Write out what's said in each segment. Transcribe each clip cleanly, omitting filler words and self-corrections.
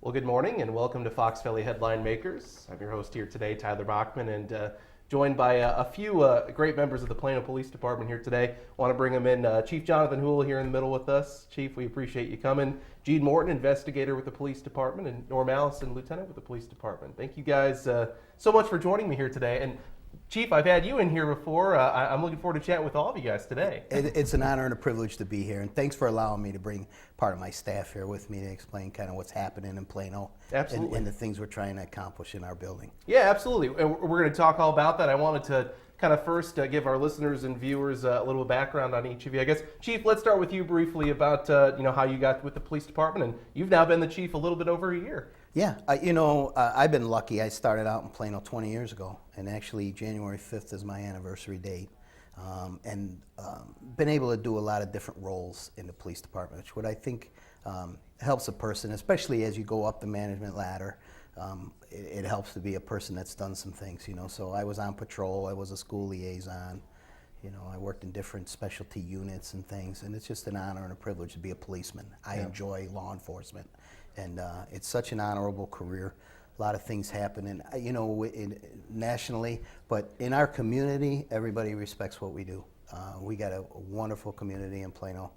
Well, good morning and welcome to Fox Valley Headline Makers. I'm your host here today, Tyler Bachman, and joined by a few great members of the Plano Police Department here today. Want to bring them in. Chief Jonathan Whowell here in the middle with us. Chief, we appreciate you coming. Mortin, investigator with the police department, and Allison, lieutenant with the police department. Thank you guys so much for joining me here today. And Chief, I've had you in here before. I'm looking forward to chatting with all of you guys today. It's an honor and a privilege to be here, and thanks for allowing me to bring part of my staff here with me to explain kind of what's happening in Plano. Absolutely. And the things we're trying to accomplish in our building. Yeah, absolutely. And we're going to talk all about that. I wanted to kind of first give our listeners and viewers a little background on each of you. I guess, Chief, let's start with you briefly about how you got with the police department, and you've now been the chief a little bit over a year. Yeah, I've been lucky. I started out in Plano 20 years ago, and actually January 5th is my anniversary date, and been able to do a lot of different roles in the police department, which what I think helps a person, especially as you go up the management ladder. It helps to be a person that's done some things, So I was on patrol, I was a school liaison, I worked in different specialty units and things, and it's just an honor and a privilege to be a policeman. I enjoy law enforcement, and it's such an honorable career. A lot of things happen, and nationally, but in our community, everybody respects what we do. We got a wonderful community in Plano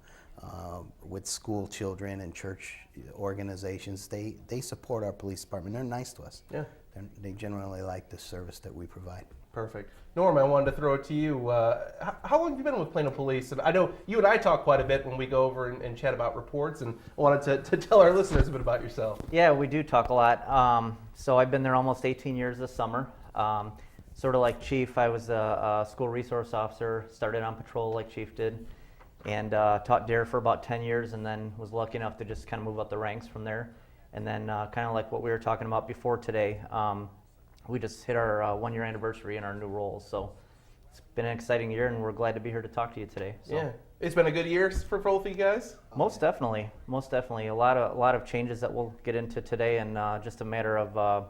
with school children and church organizations. They support our police department. They're nice to us. Yeah. They generally like the service that we provide. Perfect. Norm, I wanted to throw it to you. How long have you been with Plano Police? And I know you and I talk quite a bit when we go over and chat about reports, and I wanted to tell our listeners a bit about yourself. Yeah, we do talk a lot. So I've been there almost 18 years this summer. Sort of like Chief, I was a school resource officer, started on patrol like Chief did, and taught DARE for about 10 years, and then was lucky enough to just kind of move up the ranks from there. And then kind of like what we were talking about before today, we just hit our 1-year anniversary in our new roles. So it's been an exciting year, and we're glad to be here to talk to you today. So. Yeah, it's been a good year for both of you guys. Most definitely. A lot of changes that we'll get into today, and just a matter of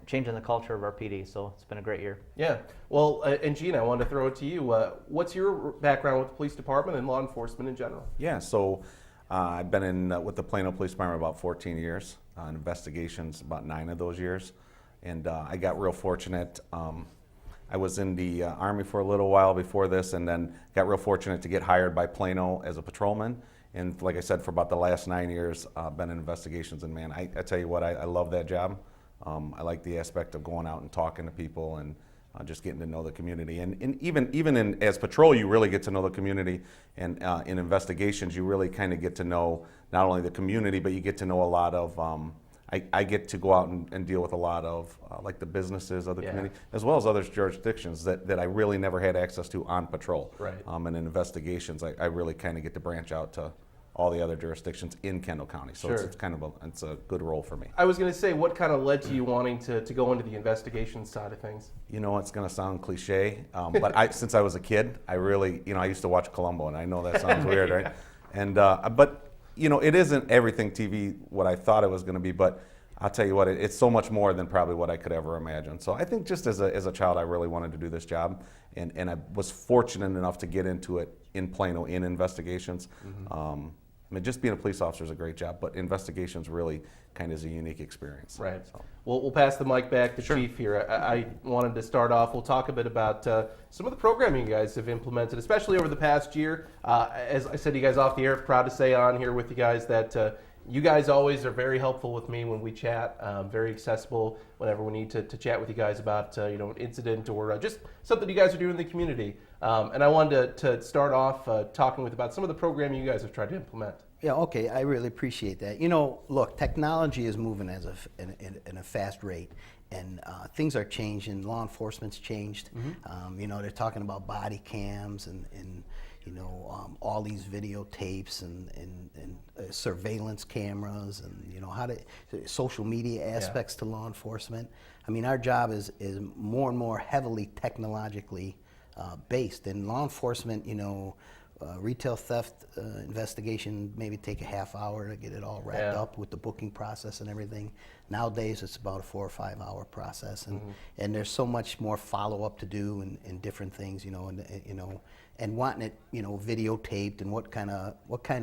changing the culture of our PD. So it's been a great year. Yeah. Well, and Gene, I wanted to throw it to you. What's your background with the police department and law enforcement in general? Yeah. So I've been with the Plano Police Department about 14 years. Investigations about 9 of those years. And I got real fortunate. I was in the Army for a little while before this, and then got real fortunate to get hired by Plano as a patrolman. And like I said, for about the last 9 years, been in investigations. And man, I tell you what, I love that job. I like the aspect of going out and talking to people and just getting to know the community. And even as patrol, you really get to know the community. And in investigations, you really kind of get to know not only the community, but you get to know a lot of. I get to go out and deal with a lot of like the businesses of the community, as well as other jurisdictions that I really never had access to on patrol. Right. And in investigations, I really kind of get to branch out to all the other jurisdictions in Kendall County. So Sure. it's kind of it's a good role for me. I was going to say, what kind of led to you wanting to go into the investigation side of things? It's going to sound cliche, but since I was a kid, I really, I used to watch Columbo, and I know that sounds weird, right? And but it isn't everything TV what I thought it was going to be, but I'll tell you what, it's so much more than probably what I could ever imagine. So I think just as a child, I really wanted to do this job, and I was fortunate enough to get into it in Plano in investigations. Mm-hmm. Just being a police officer is a great job, but investigations really kind of is a unique experience. Right. So. Well, we'll pass the mic back to Sure. Chief here. I wanted to start off, we'll talk a bit about some of the programming you guys have implemented, especially over the past year. As I said to you guys off the air, proud to say on here with you guys that you guys always are very helpful with me when we chat, very accessible whenever we need to chat with you guys about an incident or just something you guys are doing in the community. And I wanted to start off talking about some of the programming you guys have tried to implement. Yeah, okay, I really appreciate that. Look, technology is moving in a fast rate, and things are changing. Law enforcement's changed. Mm-hmm. They're talking about body cams and all these videotapes and surveillance cameras and how to social media aspects to law enforcement. I mean, our job is more and more heavily technologically based, and law enforcement, retail theft investigation maybe take a half hour to get it all wrapped up with the booking process and everything. Nowadays it's about a 4 or 5 hour process, and there's so much more follow up to do and different things, and wanting it, videotaped, and what kind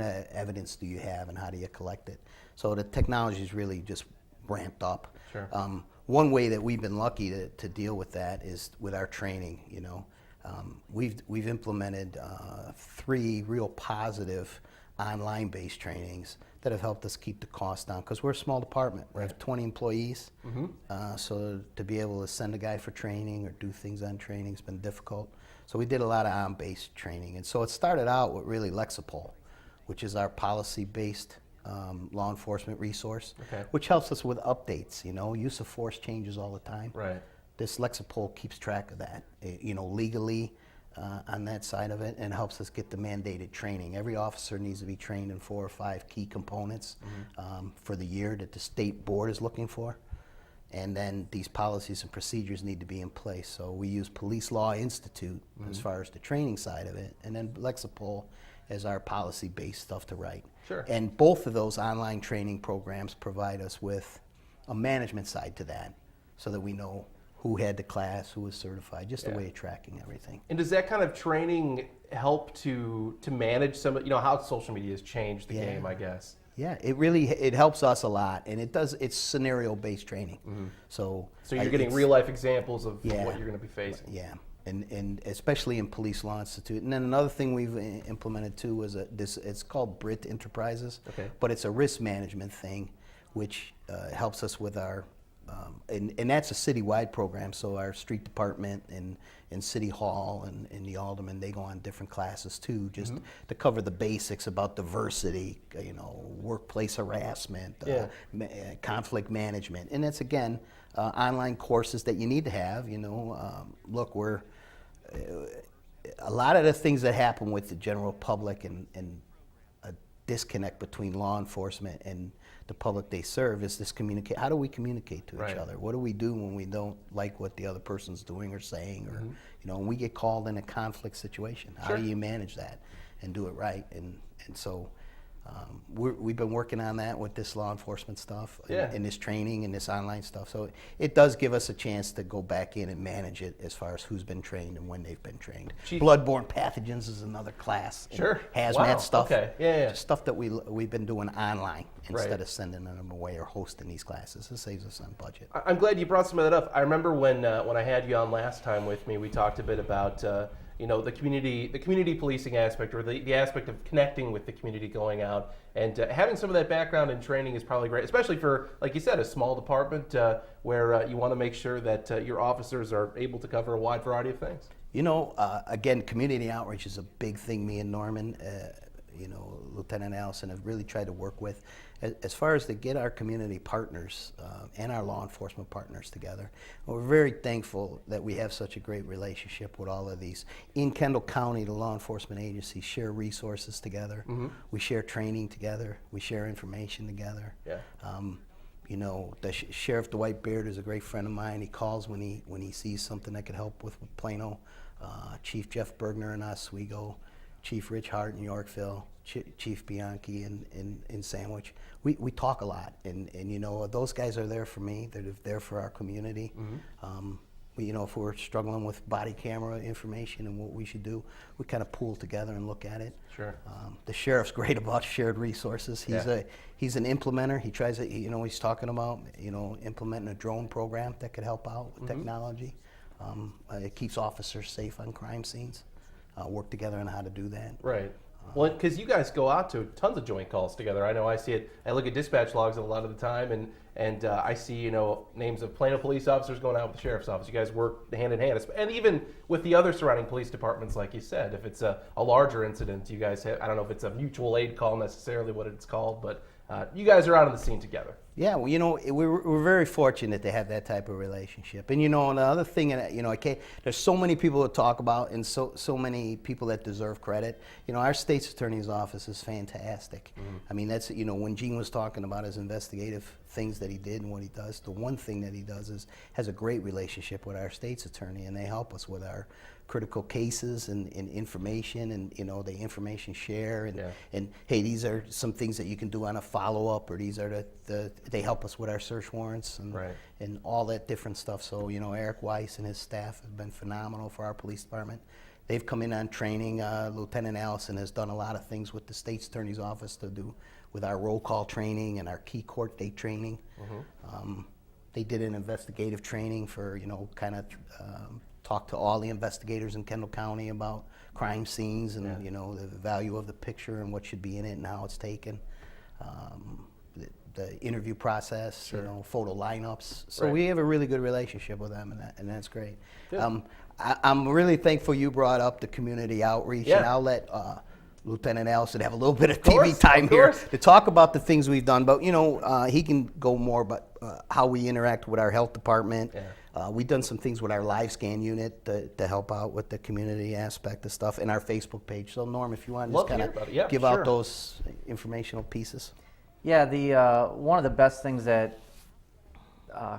of evidence do you have and how do you collect it? So the technology's really just ramped up. Sure. One way that we've been lucky to deal with that is with our training. We've implemented 3 real positive online-based trainings that have helped us keep the cost down, because we're a small department. We have 20 employees, so to be able to send a guy for training or do things on training has been difficult. So we did a lot of on-based training, and so it started out with really Lexapol, which is our policy-based law enforcement resource, which helps us with updates. Use of force changes all the time. Right. This Lexapol keeps track of that, legally on that side of it, and helps us get the mandated training. Every officer needs to be trained in 4 or 5 key components for the year that the state board is looking for. And then these policies and procedures need to be in place. So we use Police Law Institute as far as the training side of it, and then Lexapol as our policy-based stuff to write. Sure. And both of those online training programs provide us with a management side to that, so that we know who had the class, who was certified, just a way of tracking everything. And does that kind of training help to manage some of, how social media has changed the game, I guess? Yeah, it helps us a lot, and it's scenario-based training. So you're getting real-life examples of what you're going to be facing. Yeah, and especially in Police Law Institute. And then another thing we've implemented too was it's called BRIT Enterprises, but it's a risk management thing, which helps us with our, and that's a citywide program, so our street department and City Hall and the aldermen, they go on different classes too, just to cover the basics about diversity, workplace harassment, conflict management. And it's, again, online courses that you need to have. Look, a lot of the things that happen with the general public and a disconnect between law enforcement and the public they serve is this communicate. How do we communicate to each other? What do we do when we don't like what the other person's doing or saying, or when we get called in a conflict situation? How do you manage that and do it right? And so we've been working on that with this law enforcement stuff and this training and this online stuff. So it does give us a chance to go back in and manage it as far as who's been trained and when they've been trained. Bloodborne pathogens is another class. Hazmat stuff. Stuff that we've been doing online instead of sending them away or hosting these classes. It saves us on budget. I'm glad you brought some of that up. I remember when I had you on last time with me, we talked a bit about the community policing aspect, or the aspect of connecting with the community, going out and having some of that background and training is probably great, especially for, like you said, a small department where you want to make sure that your officers are able to cover a wide variety of things. Again, community outreach is a big thing. Me and Norman, Lieutenant Allison, have really tried to work with, as far as to get our community partners and our law enforcement partners together. And we're very thankful that we have such a great relationship with all of these. In Kendall County, the law enforcement agencies share resources together. We share training together. We share information together. The Sheriff Dwight Beard is a great friend of mine. He calls when he sees something that could help with Plano. Chief Jeff Bergner and us, we go. Chief Rich Hart in Yorkville, Chief Bianchi in Sandwich. We talk a lot, and those guys are there for me. They're there for our community. If we're struggling with body camera information and what we should do, we kind of pool together and look at it. Sure. The sheriff's great about shared resources. He's an implementer. He tries to, he's talking about, implementing a drone program that could help out with technology. It keeps officers safe on crime scenes. Work together on how to do that. Right. Well, because you guys go out to tons of joint calls together. I know I see it. I look at dispatch logs a lot of the time, and I see names of Plano police officers going out with the sheriff's office. You guys work hand in hand, and even with the other surrounding police departments, like you said. If it's a larger incident, you guys have. I don't know if it's a mutual aid call necessarily, what it's called, but you guys are out on the scene together. Yeah, well, we're very fortunate to have that type of relationship. And and the other thing, there's so many people to talk about, and so many people that deserve credit. Our state's attorney's office is fantastic. I mean, that's when Gene was talking about his investigative things that he did and what he does, the one thing that he does is has a great relationship with our state's attorney, and they help us with our critical cases and information, and the information share, and Yeah. and hey, these are some things that you can do on a follow-up, or these are they help us with our search warrants and Right. and all that different stuff. So Eric Weiss and his staff have been phenomenal for our police department. They've come in on training. Lieutenant Allison has done a lot of things with the state's attorney's office to do with our roll call training and our key court date training. They did an investigative training for, kind of talk to all the investigators in Kendall County about crime scenes and, the value of the picture and what should be in it and how it's taken. The interview process, photo lineups. So Right. we have a really good relationship with them, and that's great. I'm really thankful you brought up the community outreach, and I'll let Lieutenant Allison have a little bit of TV time here to talk about the things we've done. But he can go more about how we interact with our health department. We've done some things with our live scan unit to help out with the community aspect of stuff, and our Facebook page. So Norm, if you want to just kind of give out those informational pieces. Yeah, one of the best things that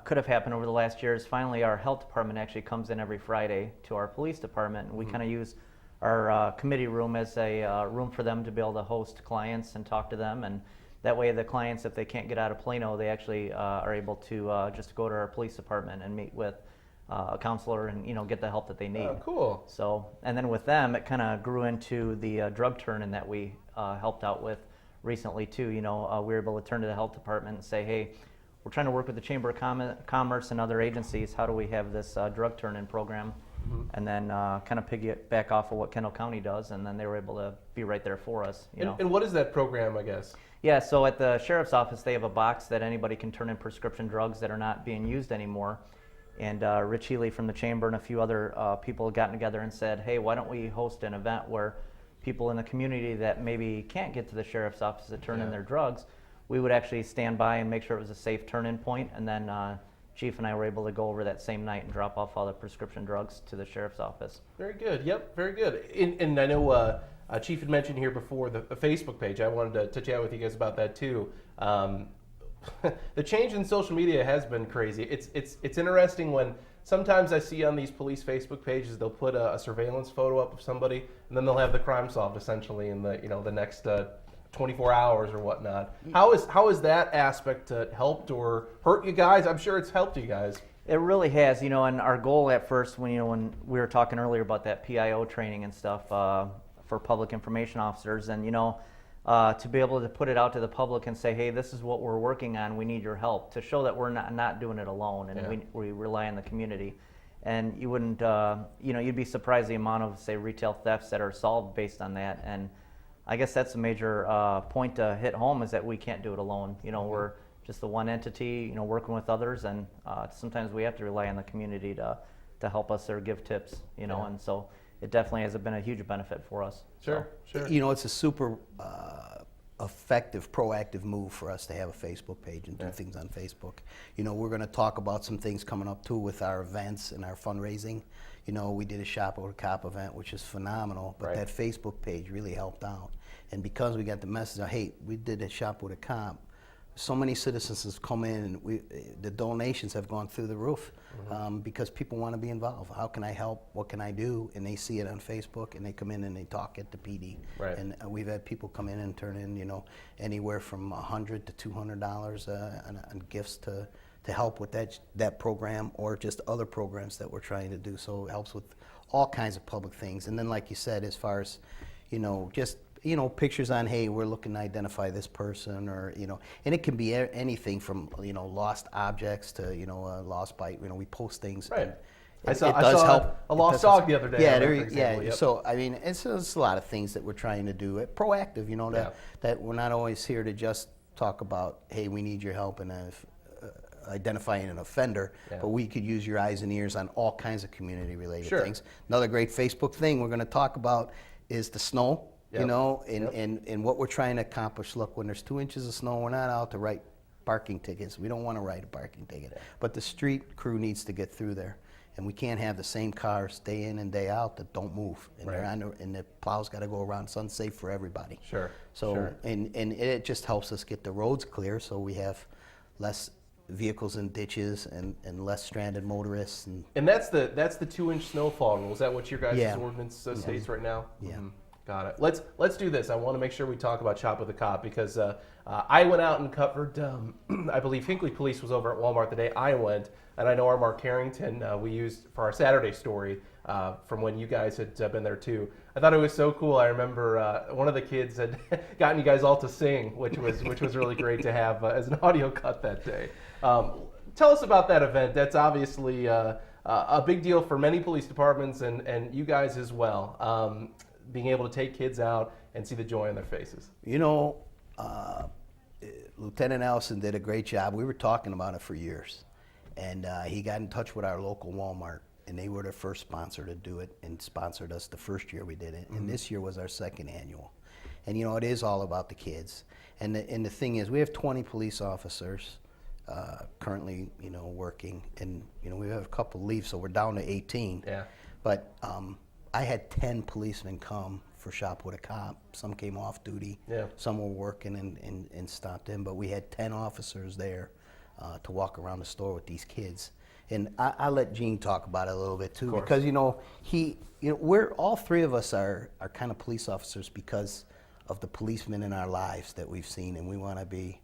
could have happened over the last year is finally our health department actually comes in every Friday to our police department, and we kind of use our committee room as a room for them to be able to host clients and talk to them, and that way the clients, if they can't get out of Plano, they actually are able to just go to our police department and meet with a counselor and get the help that they need. Oh, cool. So, and then with them, it kind of grew into the drug turn-in that we helped out with recently too. We were able to turn to the health department and say, hey, we're trying to work with the Chamber of Commerce and other agencies. How do we have this drug turn-in program? And then kind of piggyback off of what Kendall County does, and then they were able to be right there for us. And what is that program, I guess? Yeah, so at the sheriff's office, they have a box that anybody can turn in prescription drugs that are not being used anymore. And Rich Healy from the Chamber and a few other people got together and said, hey, why don't we host an event where people in the community that maybe can't get to the sheriff's office to turn in their drugs, we would actually stand by and make sure it was a safe turn-in point, and then Chief and I were able to go over that same night and drop off all the prescription drugs to the sheriff's office. Very good. Yep, very good. And I know Chief had mentioned here before the Facebook page. I wanted to chat with you guys about that too. The change in social media has been crazy. It's interesting when sometimes I see on these police Facebook pages they'll put a surveillance photo up of somebody, and then they'll have the crime solved essentially in the next 24 hours or whatnot. How is that aspect helped or hurt you guys? I'm sure it's helped you guys. It really has, and our goal at first, when we were talking earlier about that PIO training and stuff for public information officers, and to be able to put it out to the public and say, hey, this is what we're working on, we need your help, to show that we're not doing it alone, and we rely on the community. And you wouldn't, you'd be surprised the amount of, say, retail thefts that are solved based on that. And I guess that's a major point to hit home, is that we can't do it alone. We're just the one entity, working with others, and sometimes we have to rely on the community to help us or give tips, and so it definitely has been a huge benefit for us. Sure. It's a super effective, proactive move for us to have a Facebook page and do things on Facebook. We're going to talk about some things coming up too with our events and our fundraising. We did a Shop with a Cop event, which is phenomenal, but that Facebook page really helped out. And because we got the message, hey, we did a Shop with a Cop, so many citizens have come in, and the donations have gone through the roof because people want to be involved. How can I help? What can I do? And they see it on Facebook, and they come in and they talk at the PD. Right. And we've had people come in and turn in, anywhere from $100 to $200 on gifts to help with that program, or just other programs that we're trying to do. So it helps with all kinds of public things. And then, like you said, as far as just pictures on, hey, we're looking to identify this person, or and it can be anything from lost objects to a lost bike. We post things. Right. It I does saw help. a lost dog the other day. Yeah. So I mean, it's a lot of things that we're trying to do. Proactive, that we're not always here to just talk about, hey, we need your help in identifying an offender, but we could use your eyes and ears on all kinds of community-related things. Another great Facebook thing we're going to talk about is the snow. And what we're trying to accomplish. Look, when there's 2 inches of snow, we're not out to write parking tickets. We don't want to write a parking ticket. But the street crew needs to get through there. And we can't have the same cars day in and day out that don't move. And and the plow's got to go around. It's unsafe for everybody. Sure. So and it just helps us get the roads clear, so we have less vehicles in ditches and less stranded motorists. And that's the 2-inch snowfall rule. Is that what your guys' Yeah. ordinance states right now? Yeah. Mhm. Got it. Let's do this. I want to make sure we talk about Shop with a Cop because I went out and covered. I believe Hinckley Police was over at Walmart the day I went, and I know our Mark Carrington we used for our Saturday story from when you guys had been there too. I thought it was so cool. I remember one of the kids had gotten you guys all to sing, which was really great to have as an audio cut that day. Tell us about that event. That's obviously a big deal for many police departments and you guys as well. Being able to take kids out and see the joy on their faces. You know, Lieutenant Allison did a great job. We were talking about it for years. And he got in touch with our local Walmart, and they were the first sponsor to do it and sponsored us the first year we did it. And this year was our second annual. And, you know, it is all about the kids. And the thing is, we have 20 police officers currently, you know, working. And, you know, we have a couple leave, so we're down to 18. Yeah. But I had 10 policemen come for Shop with a Cop. Some came off duty. Yeah. Some were working and stopped in. But we had 10 officers there to walk around the store with these kids. And I let Gene talk about it a little bit too, because, you know, we're all three of us are kind of police officers because of the policemen in our lives that we've seen, and we want to be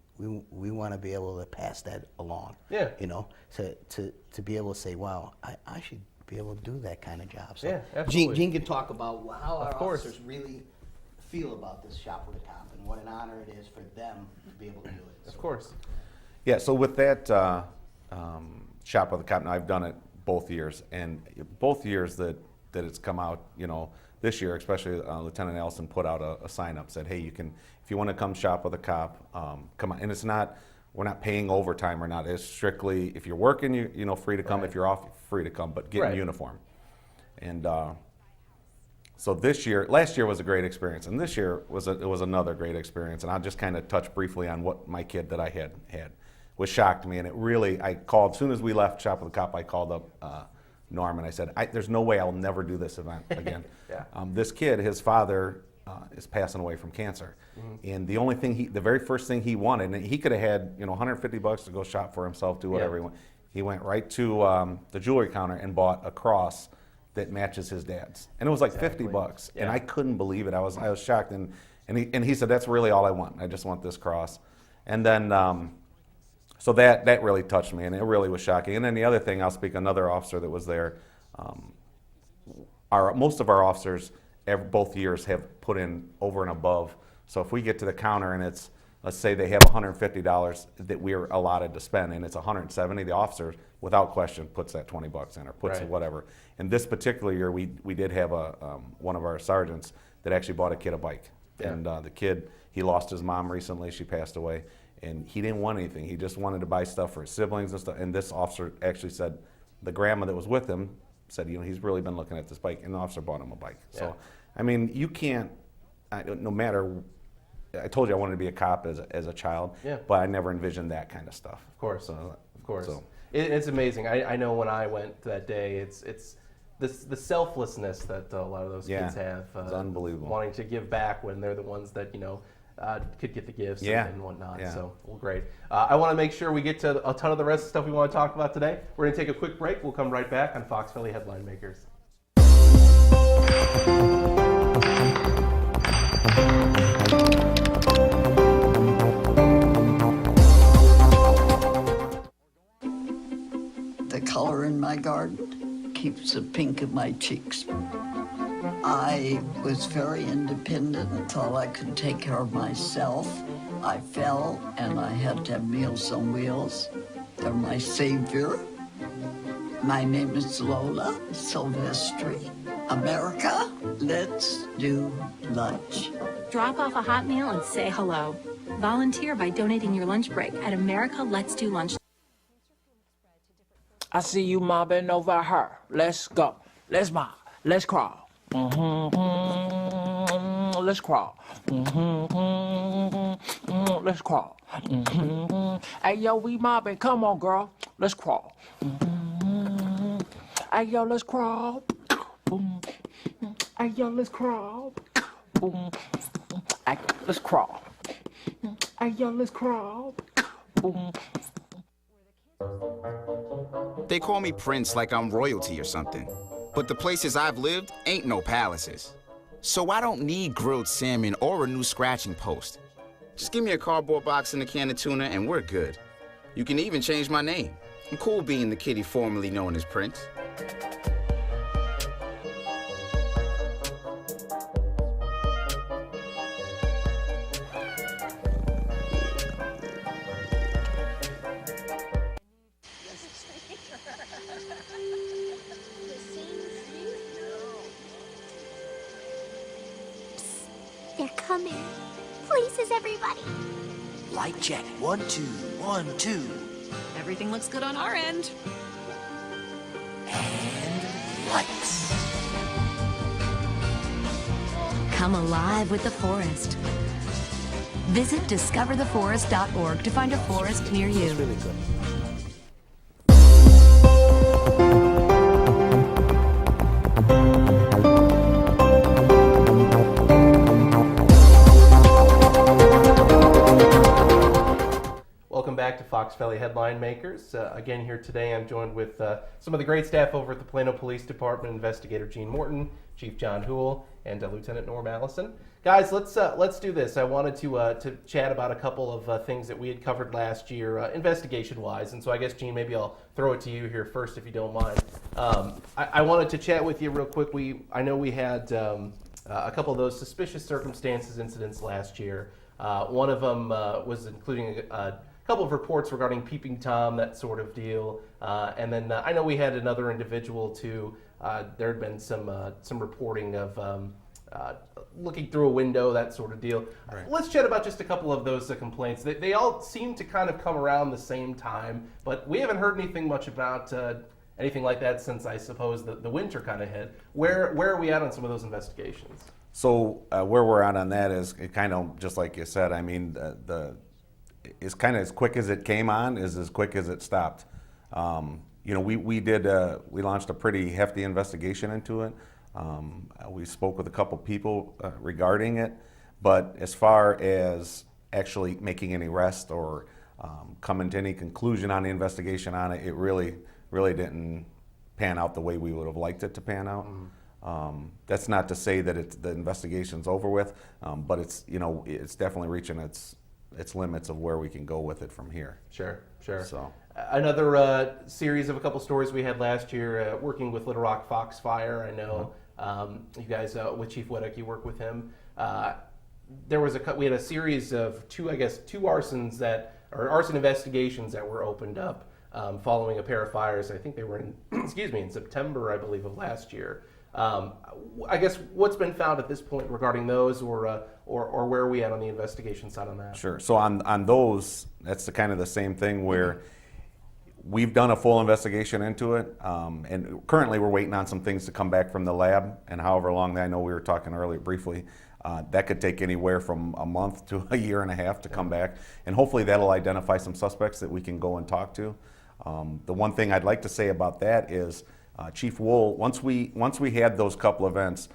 able to pass that along. Yeah. You know, to be able to say, wow, I should be able to do that kind of job. So Yeah, absolutely. Gene can talk about how our course. officers really feel about this Shop with a Cop and what an honor it is for them to be able to do it. Of course. Yeah, so with that Shop with a Cop, now I've done it both years, and both years that it's come out, you know, this year especially, Lieutenant Allison put out a sign up, said, hey, you can, if you want to come shop with a cop, come on. And it's not, we're not paying overtime or not. It's strictly, if you're working, you know, free to come. Right. If you're off, free to come, but get Right. in uniform. And so this year, last year was a great experience, and this year was another great experience. And I'll just kind of touch briefly on what my kid that I had was shocked me, and it really, I called, as soon as we left Shop with a Cop, I called up Norm and I said, there's no way I'll never do this event again. Yeah. This kid, his father is passing away from cancer. Mm-hmm. And the only thing the very first thing he wanted, and he could have had, you know, $150 to go shop for himself, do whatever he wanted. He went right to the jewelry counter and bought a cross that matches his dad's. And it was like $50. Yeah. And I couldn't believe it. I was shocked. And he said, that's really all I want. I just want this cross. And then, so that really touched me, and it really was shocking. And then the other thing, I'll speak, another officer that was there, most of our officers both years have put in over and above. So if we get to the counter and it's, let's say they have $150 that we're allotted to spend, and it's $170, the officer, without question, puts that $20 in or puts Right. whatever. And this particular year, we did have one of our sergeants that actually bought a kid a bike. Yeah. And the kid, he lost his mom recently, she passed away. And he didn't want anything. He just wanted to buy stuff for his siblings and stuff. And this officer actually said, the grandma that was with him said, you know, he's really been looking at this bike. And the officer bought him a bike. Yeah. So, I mean, you can't, no matter, I told you I wanted to be a cop as a child, Yeah. but I never envisioned that kind of stuff. Of course. So, Of course. so. It's amazing. I know when I went that day, it's the selflessness that a lot of those Yeah, kids have. it's unbelievable. Wanting to give back when they're the ones that, you know, could get the gifts Yeah. and whatnot. Yeah. So, well, great. I want to make sure we get to a ton of the rest of the stuff we want to talk about today. We're going to take a quick break. We'll come right back on Fox Philly Headline Makers. The color in my garden keeps the pink in my cheeks. I was very independent and thought I could take care of myself. I fell and I had to have Meals on Wheels. They're my savior. My name is Lola Silvestri. America, let's do lunch. Drop off a hot meal and say hello. Volunteer by donating your lunch break at America Let's Do Lunch. I see you mobbing over her. Let's go. Let's mob. Let's crawl. Let's crawl. Let's crawl. Hey, yo, we mobbing. Come on, girl. Let's crawl. Hey, yo, let's crawl. Hey, yo, let's crawl. Hey, let's crawl. Hey, yo, let's crawl. They call me Prince like I'm royalty or something. But the places I've lived ain't no palaces. So I don't need grilled salmon or a new scratching post. Just give me a cardboard box and a can of tuna and we're good. You can even change my name. I'm cool being the kitty formerly known as Prince. They're coming. Places, everybody. Light check. 1, 2, 1, 2. Everything looks good on our end. And lights. Come alive with the forest. Visit discovertheforest.org to find a forest near you. It's really good. Welcome back to Fox Valley Headline Makers. Again, here today I'm joined with some of the great staff over at the Plano Police Department, Investigator Gene Mortin, Chief John Whowell, and Lieutenant Norm Allison. Guys, let's do this. I wanted to chat about a couple of things that we had covered last year, investigation-wise, and so I guess, Gene, maybe I'll throw it to you here first if you don't mind. I wanted to chat with you real quick. I know we had a couple of those suspicious circumstances incidents last year. One of them was including a couple of reports regarding Peeping Tom, that sort of deal. And then I know we had another individual too. There had been some reporting of looking through a window, that sort of deal. Right. Let's chat about just a couple of those complaints. They all seem to kind of come around the same time, but we haven't heard anything much about anything like that since, I suppose, the winter kind of hit. Where are we at on some of those investigations? So where we're at on that is kind of just like you said. I mean, it's kind of as quick as it came on is as quick as it stopped. We launched a pretty hefty investigation into it. We spoke with a couple people regarding it, but as far as actually making any arrest or coming to any conclusion on the investigation on it, it really didn't pan out the way we would have liked it to pan out. Mm-hmm. That's not to say that the investigation's over with, but it's definitely reaching its limits of where we can go with it from here. Sure. So another series of a couple stories we had last year, working with Little Rock Foxfire. I know you guys with Chief Whittock, you work with him. We had a series of two arsons arson investigations that were opened up following a pair of fires. I think they were in in September, I believe, of last year. I guess what's been found at this point regarding those, or where are we at on the investigation side on that? Sure. So on those, that's the same thing where we've done a full investigation into it, and currently we're waiting on some things to come back from the lab, and however long I know we were talking earlier briefly, that could take anywhere from a month to a year and a half to come back, and hopefully that'll identify some suspects that we can go and talk to. The one thing I'd like to say about that is Chief Whowell, once we had those couple events,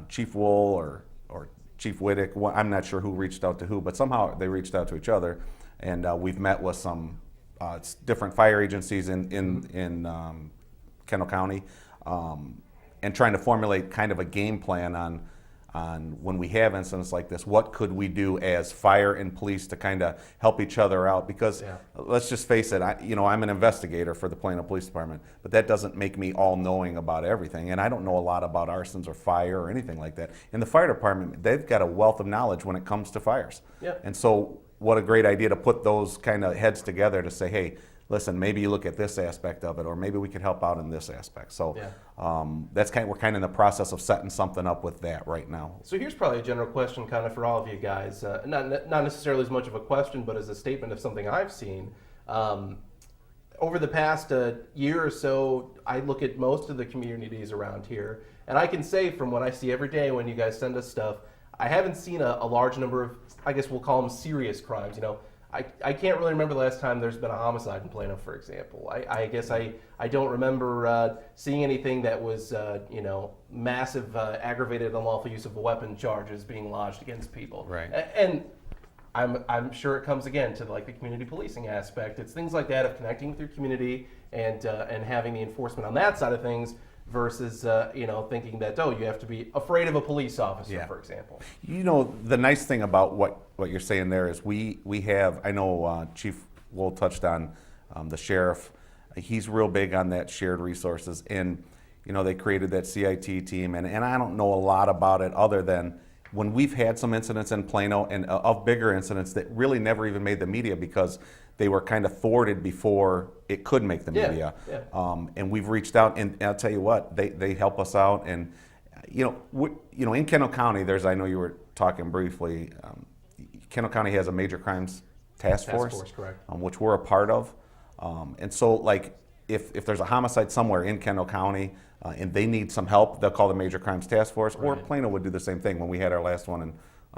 Chief Whowell or Chief Whittock, I'm not sure who reached out to who, but somehow they reached out to each other, and we've met with some different fire agencies in Kendall County, and trying to formulate kind of a game plan on when we have incidents like this, what could we do as fire and police to kind of help each other out? Because let's just face it, I'm an investigator for the Plano Police Department, but that doesn't make me all-knowing about everything, and I don't know a lot about arsons or fire or anything like that. In the fire department, they've got a wealth of knowledge when it comes to fires. Yep. And so what a great idea to put those kind of heads together to say, hey, listen, maybe you look at this aspect of it, or maybe we could help out in this aspect. So we're kind of in the process of setting something up with that right now. So here's probably a general question kind of for all of you guys. Not necessarily as much of a question, but as a statement of something I've seen. Over the past year or so, I look at most of the communities around here, and I can say from what I see every day when you guys send us stuff, I haven't seen a large number of, I guess we'll call them serious crimes. I can't really remember the last time there's been a homicide in Plano, for example. I guess I don't remember seeing anything that was, massive aggravated unlawful use of a weapon charges being lodged against people. Right. And I'm sure it comes again to like the community policing aspect. It's things like that of connecting with your community and having the enforcement on that side of things versus thinking that you have to be afraid of a police officer, for example. The nice thing about what you're saying there is we have, I know Chief Whowell touched on the sheriff. He's real big on that shared resources, and they created that CIT team, and I don't know a lot about it other than when we've had some incidents in Plano and of bigger incidents that really never even made the media because they were kind of thwarted before it could make the media. And we've reached out, and I'll tell you what, they help us out. And in Kendall County, I know you were talking briefly. Kendall County has a major crimes task force, correct. Which we're a part of. And so, like, if there's a homicide somewhere in Kendall County and they need some help, they'll call the Major Crimes Task Force, or Plano would do the same thing. When we had our last one in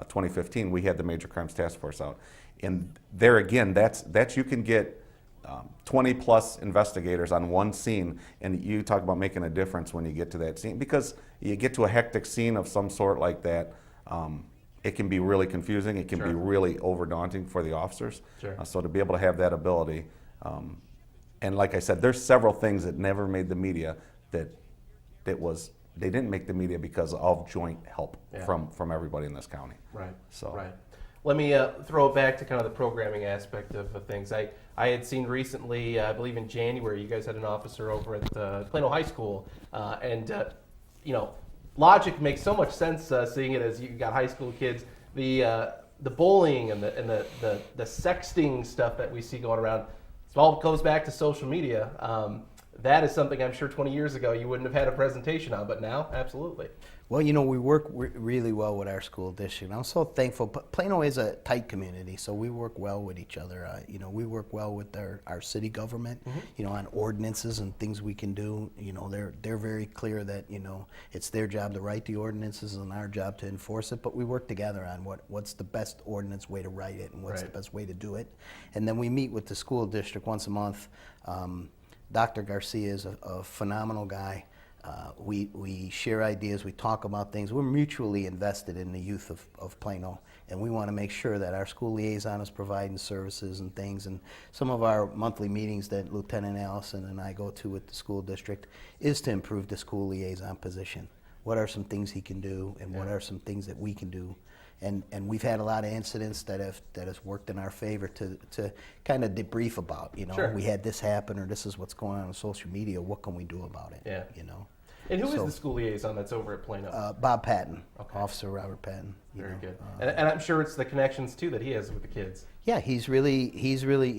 2015, we had the Major Crimes Task Force out. And there again, that's you can get 20 plus investigators on one scene, and you talk about making a difference when you get to that scene, because you get to a hectic scene of some sort like that. It can be really confusing. It can be really over-daunting for the officers. So to be able to have that ability, and like I said, there's several things that never made the media they didn't make the media because of joint help from everybody in this county. Right. So. Right. Let me throw it back to kind of the programming aspect of things. I had seen recently, I believe in January, you guys had an officer over at Plano High School, and logic makes so much sense seeing it as you got high school kids. The bullying and the sexting stuff that we see going around, it all goes back to social media. That is something I'm sure 20 years ago you wouldn't have had a presentation on, but now, absolutely. Well, we work really well with our school district. I'm so thankful. Plano is a tight community, so we work well with each other. We work well with our city government, on ordinances and things we can do. They're very clear that, it's their job to write the ordinances and our job to enforce it, but we work together on what's the best ordinance way to write it and what's the best way to do it. And then we meet with the school district once a month. Dr. Garcia is a phenomenal guy. We share ideas, we talk about things. We're mutually invested in the youth of Plano, and we want to make sure that our school liaison is providing services and things. And some of our monthly meetings that Lieutenant Allison and I go to with the school district is to improve the school liaison position. What are some things he can do, and what are some things that we can do? And we've had a lot of incidents that has worked in our favor to kind of debrief about. We had this happen, or this is what's going on social media. What can we do about it? And who is the school liaison that's over at Plano? Bob Patton, Officer Robert Patton. Very good. And I'm sure it's the connections too that he has with the kids. Yeah, he's really he's really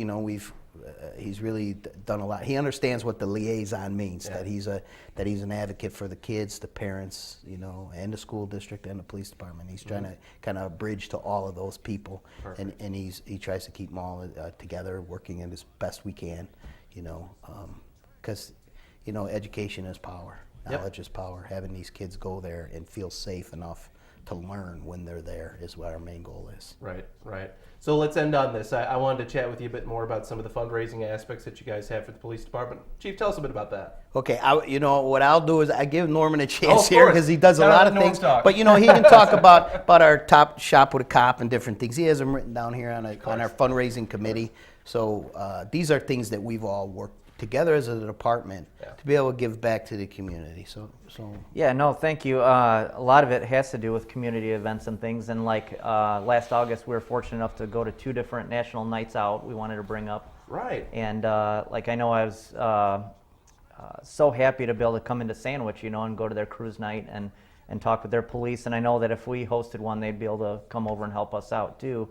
done a lot. He understands what the liaison means. That he's an advocate for the kids, the parents, and the school district and the police department. He's trying to kind of bridge to all of those people, and he tries to keep them all together, working as best we can, because education is power. Knowledge is power. Having these kids go there and feel safe enough to learn when they're there is what our main goal is. Right. So let's end on this. I wanted to chat with you a bit more about some of the fundraising aspects that you guys have for the police department. Chief, tell us a bit about that. Okay, what I'll do is I give Norman a chance here because he does a Gotta lot let of things. Norm talk. But he can talk about our top shop with a cop and different things. He has them written down here on our fundraising committee. So these are things that we've all worked together as a department to be able to give back to the community. So yeah, no, thank you. A lot of it has to do with community events and things. And like last August, we were fortunate enough to go to 2 different national nights out. We wanted to bring up. Right. And like I know I was so happy to be able to come into Sandwich, and go to their cruise night and talk with their police. And I know that if we hosted one, they'd be able to come over and help us out too.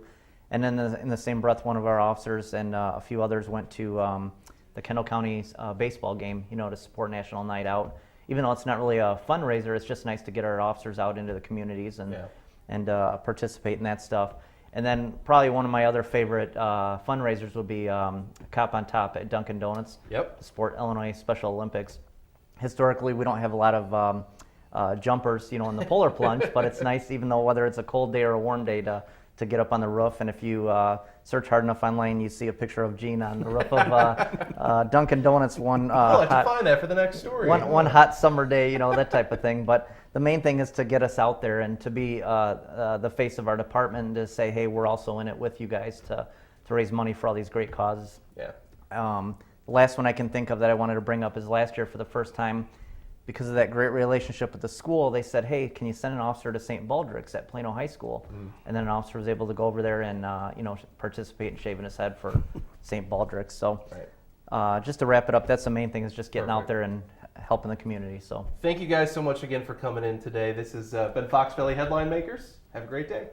And then in the same breath, one of our officers and a few others went to the Kendall County baseball game, to support National Night Out. Even though it's not really a fundraiser, it's just nice to get our officers out into the communities and participate in that stuff. And then probably one of my other favorite fundraisers would be Cop on Top at Dunkin' Donuts. Support Illinois Special Olympics. Historically, we don't have a lot of jumpers, in the polar plunge, but it's nice, even though whether it's a cold day or a warm day, to to get up on the roof. And if you search hard enough online, you see a picture of Gene on the roof of Dunkin' Donuts I'll have to find that for the next story. One hot summer day, that type of thing. But the main thing is to get us out there and to be the face of our department and to say, hey, we're also in it with you guys to raise money for all these great causes. Yeah. The last one I can think of that I wanted to bring up is last year for the first time, because of that great relationship with the school, they said, hey, can you send an officer to St. Baldrick's at Plano High School? And then an officer was able to go over there and participate in shaving his head for St. Baldrick's. So just to wrap it up, that's the main thing, is just getting out there and helping the community. So thank you guys so much again for coming in today. This has been Fox Valley Headline Makers. Have a great day.